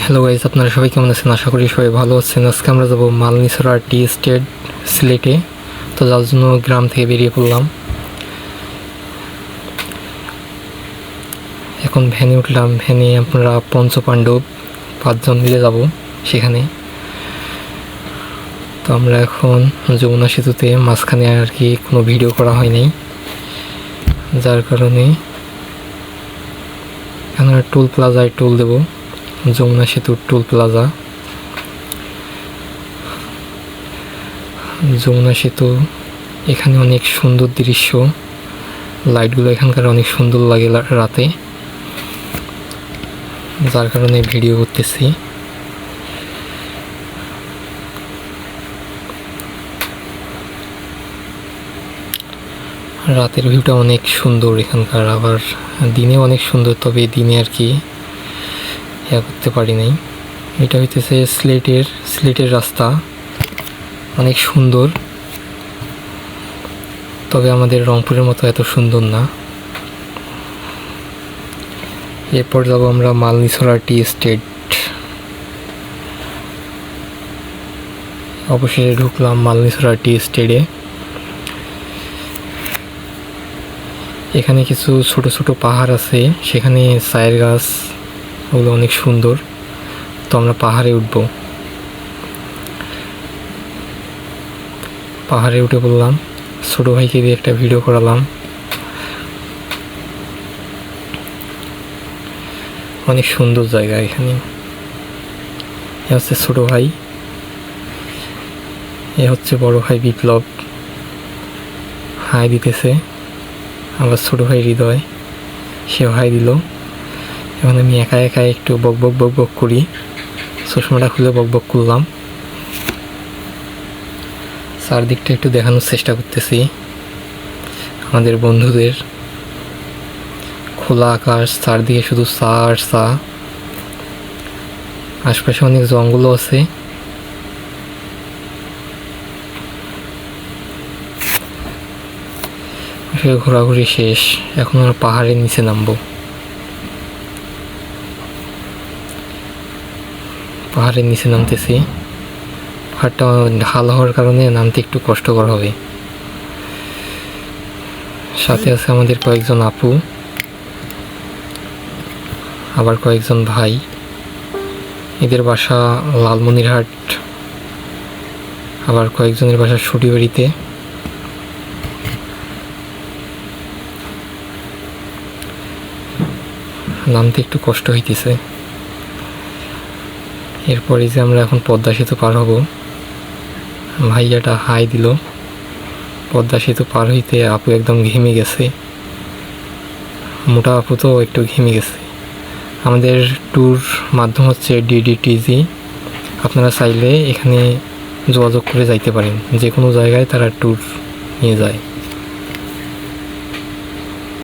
Hello guys, আপনারা সবাই কেমন আছেন? আশা করি সবাই ভালো আছেন। আজকে আমরা যাবো মালনীছড়া টি এস্টেট সিলেটে। তো যার জন্য গ্রাম থেকে বেরিয়ে পড়লাম। এখন ভ্যানে উঠলাম। ভ্যানে আমরা পঞ্চপাণ্ডব 5 জন মিলে যাব সেখানে। তো আমরা এখন যমুনা সেতুতে, মাঝখানে আর কি কোনো ভিডিও করা হয়নি, যার কারণে আমরা টোল প্লাজায় টোল দেবো। যমুনা সেতুর টোল প্লাজা, যমুনা সেতু। এখানে অনেক সুন্দর দৃশ্য, লাইটগুলো এখানকার অনেক সুন্দর লাগে রাতে, যার কারণে ভিডিও করতেছি। রাতের ভিউটা অনেক সুন্দর এখানকার, আবার দিনে অনেক সুন্দর, তবে দিনে আর কি করতে পারি নাই। এটা হইতেছে সিলেটের রাস্তা, অনেক সুন্দর, তবে আমাদের রংপুরের মতো এত সুন্দর না। এরপর যাব আমরা মালনীছড়া টি এস্টেট। অবশেষে ঢুকলাম মালনীছড়া টি এস্টেটে। এখানে কিছু ছোট ছোট পাহাড় আছে, সেখানে চায়ের গাছ, ওগুলো অনেক সুন্দর। তো আমরা পাহাড়ে উঠবো। পাহাড়ে উঠে পড়লাম, ছোটো ভাইকে দিয়ে একটা ভিডিও করালাম। অনেক সুন্দর জায়গা এখানে। এ হচ্ছে ছোটো ভাই, এ হচ্ছে বড় ভাই বিপ্লব, হাই দিতেছে। আবার ছোটো ভাই হৃদয়, সেও হাই দিল। এখন আমি একা একা একটু বক বক করি, চশমাটা খুলে বক বক করলাম। চারদিকটা একটু দেখানোর চেষ্টা করতেছি আমাদের বন্ধুদের। খোলা আকাশ, চারদিকে শুধু চা আর চা। আশপাশে অনেক জঙ্গলও আছে। ঘোরাঘুরি শেষ, এখন আমরা পাহাড়ের নিচে নামবো। পাহাড়ের নিচে নামতেছি। পাহাড়টা ঢাল হওয়ার কারণে নামতে একটু কষ্টকর হবে। সাথে আছে আমাদের কয়েকজন আপু, আবার কয়েকজন ভাই। এদের বাসা লালমনিরহাট, আবার কয়েকজনের বাসা সুটিবাড়িতে। নামতে একটু কষ্ট হইতেছে। এরপরে যে আমরা এখন পদ্মা সেতু পার হব। ভাইয়াটা হাই দিল। পদ্মা সেতু পার হইতে আপু একদম ঘেমে গেছে, মোটা আপু তো একটু ঘেমে গেছে। আমাদের ট্যুর মাধ্যম হচ্ছে ডিডিটিজি। আপনারা চাইলে এখানে যোগাযোগ করে যাইতে পারেন, যে কোনো জায়গায় তারা ট্যুর নিয়ে যায়।